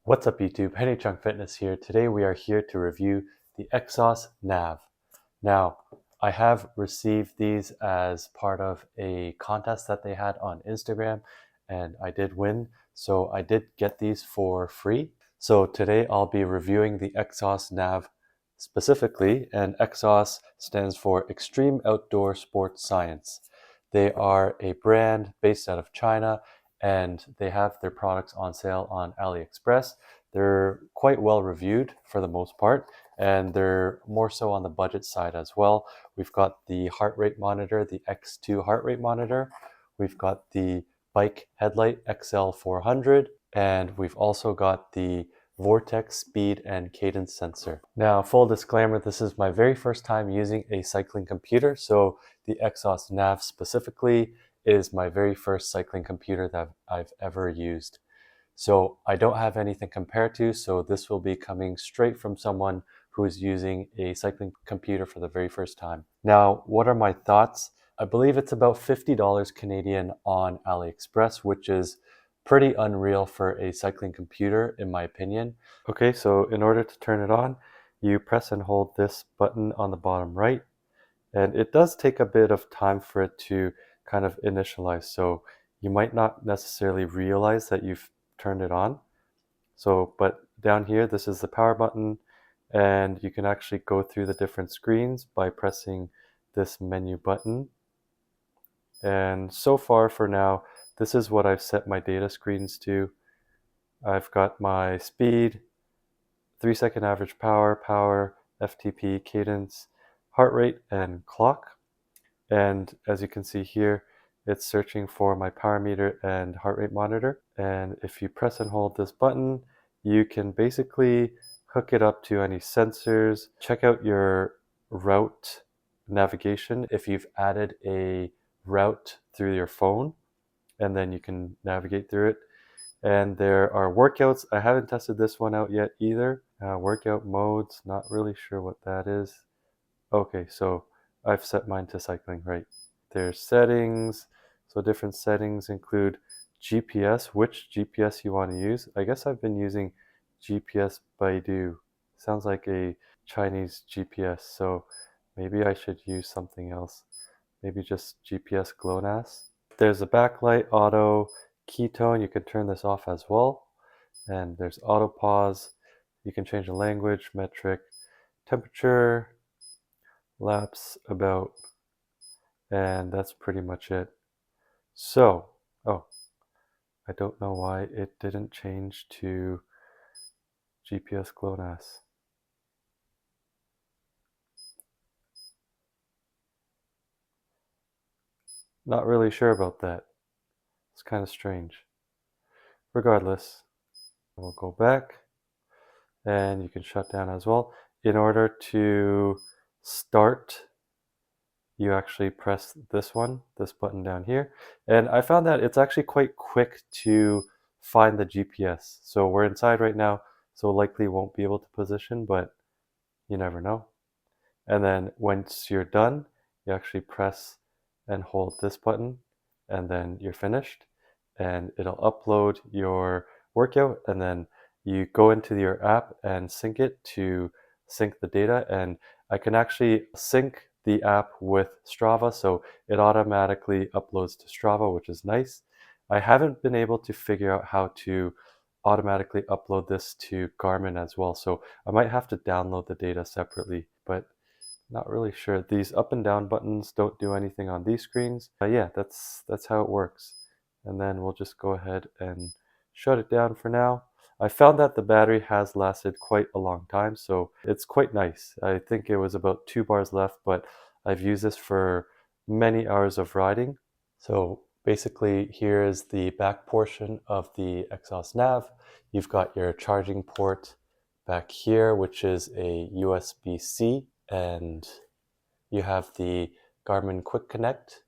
What's up YouTube, Henry Chung Fitness here. Today we are here to review the XOSS Nav. Now, I have received these as part of a contest that they had on Instagram and I did win. So I did get these for free. So today I'll be reviewing the XOSS Nav specifically, and XOSS stands for Extreme Outdoor Sports Science. They are a brand based out of China and they have their products on sale on AliExpress. They're quite well reviewed for the most part, and they're more so on the budget side as well. We've got the heart rate monitor, the X2 heart rate monitor. We've got the bike headlight XL400, and we've also got the Vortex speed and cadence sensor. Now, full disclaimer, this is my very first time using a cycling computer, so the XOSS Nav specifically is my very first cycling computer that I've ever used. So I don't have anything compared to, so this will be coming straight from someone who is using a cycling computer for the very first time. Now, what are my thoughts? I believe it's about $50 Canadian on AliExpress, which is pretty unreal for a cycling computer, in my opinion. Okay, so in order to turn it on, you press and hold this button on the bottom right, and it does take a bit of time for it to kind of initialize. So you might not necessarily realize that you've turned it on. So, but down here, this is the power button, and you can actually go through the different screens by pressing this menu button. And so far for now, this is what I've set my data screens to. I've got my speed, 3-second average power, FTP, cadence, heart rate, and clock. And as you can see here, it's searching for my power meter and heart rate monitor. And if you press and hold this button, you can basically hook it up to any sensors. Check out your route navigation if you've added a route through your phone, and then you can navigate through it. And there are workouts. I haven't tested this one out yet either. Workout modes, not really sure what that is. Okay, so I've set mine to cycling, right? There's settings. So different settings include GPS, which GPS you want to use. I guess I've been using GPS Baidu. Sounds like a Chinese GPS, so maybe I should use something else. Maybe just GPS GLONASS. There's a backlight, auto, ketone. You can turn this off as well. And there's auto pause. You can change the language, metric, temperature, laps, about, and that's pretty much it. So, oh, I don't know why it didn't change to GPS GLONASS. Not really sure about that. It's kind of strange. Regardless, we'll go back and you can shut down as well. In order to start, you actually press this button down here. And I found that it's actually quite quick to find the GPS. So we're inside right now, so likely won't be able to position, but you never know. And then once you're done, you actually press and hold this button, and then you're finished. And it'll upload your workout, and then you go into your app and sync it to sync the data. And I can actually sync the app with Strava, so it automatically uploads to Strava, which is nice. I haven't been able to figure out how to automatically upload this to Garmin as well, so I might have to download the data separately, but not really sure. These up and down buttons don't do anything on these screens. Yeah, that's how it works. And then we'll just go ahead and shut it down for now. I found that the battery has lasted quite a long time, so it's quite nice. I think it was about 2 bars left, but I've used this for many hours of riding. So basically, here is the back portion of the XOSS Nav. You've got your charging port back here, which is a USB-C, and you have the Garmin Quick Connect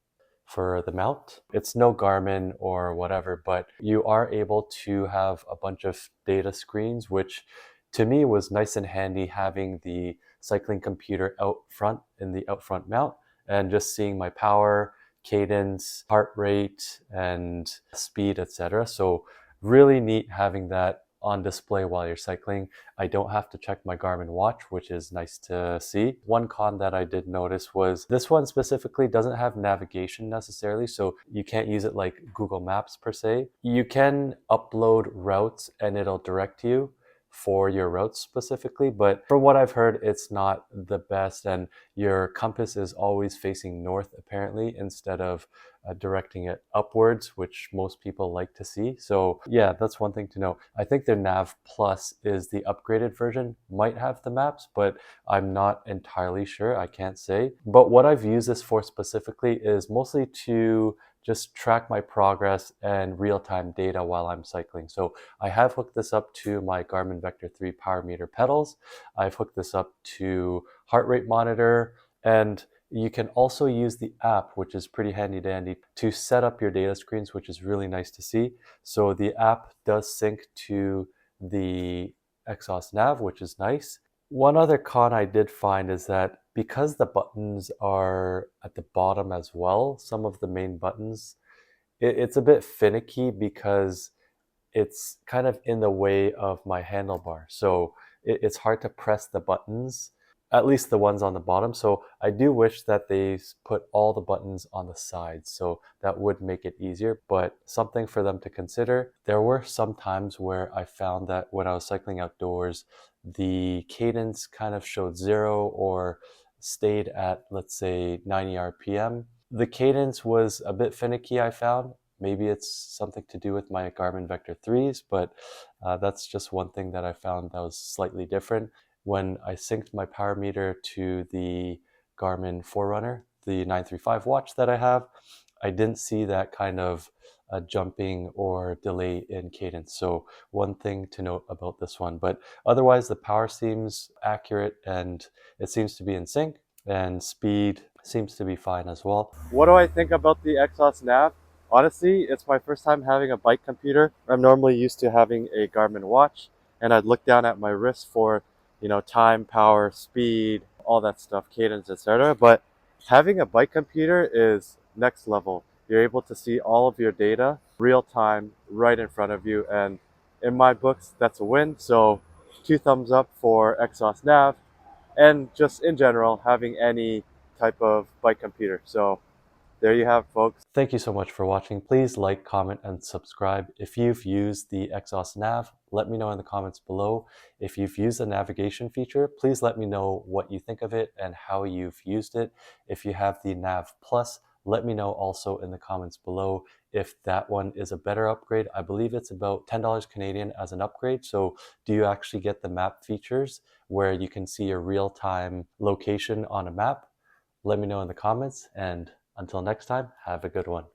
for the mount. It's no Garmin or whatever, but you are able to have a bunch of data screens, which to me was nice and handy, having the cycling computer out front in the out front mount and just seeing my power, cadence, heart rate, and speed, etc. So really neat having that on display while you're cycling. I don't have to check my Garmin watch, which is nice to see. One con that I did notice was this one specifically doesn't have navigation necessarily, so you can't use it like Google Maps per se. You can upload routes and it'll direct you for your routes specifically, but from what I've heard, it's not the best, and your compass is always facing north apparently instead of directing it upwards, which most people like to see. So yeah, that's one thing to know. I think their Nav Plus is the upgraded version, might have the maps, but I'm not entirely sure. I can't say. But what I've used this for specifically is mostly to just track my progress and real-time data while I'm cycling. So I have hooked this up to my Garmin Vector 3 power meter pedals. I've hooked this up to heart rate monitor, and you can also use the app, which is pretty handy dandy, to set up your data screens, which is really nice to see. So the app does sync to the XOSS Nav, which is nice. One other con I did find is that because the buttons are at the bottom as well, some of the main buttons, it's a bit finicky because it's kind of in the way of my handlebar. So it's hard to press the buttons, at least the ones on the bottom. So I do wish that they put all the buttons on the sides, so that would make it easier, but something for them to consider. There were some times where I found that when I was cycling outdoors, the cadence kind of showed 0 or stayed at, let's say, 90 RPM. The cadence was a bit finicky, I found. Maybe it's something to do with my Garmin Vector 3s, but that's just one thing that I found that was slightly different. When I synced my power meter to the Garmin Forerunner, the 935 watch that I have, I didn't see that kind of jumping or delay in cadence. So one thing to note about this one, but otherwise the power seems accurate and it seems to be in sync, and speed seems to be fine as well. What do I think about the XOSS Nav? Honestly, it's my first time having a bike computer. I'm normally used to having a Garmin watch, and I'd look down at my wrist for, time, power, speed, all that stuff, cadence, etc. But having a bike computer is next level. You're able to see all of your data real time right in front of you, and in my books, that's a win. So 2 thumbs up for XOSS Nav, and just in general, having any type of bike computer. So there you have, folks. Thank you so much for watching. Please like, comment, and subscribe. If you've used the XOSS Nav, let me know in the comments below. If you've used the navigation feature, please let me know what you think of it and how you've used it. If you have the Nav Plus, let me know also in the comments below if that one is a better upgrade. I believe it's about $10 Canadian as an upgrade. So do you actually get the map features where you can see your real-time location on a map? Let me know in the comments, and until next time, have a good one.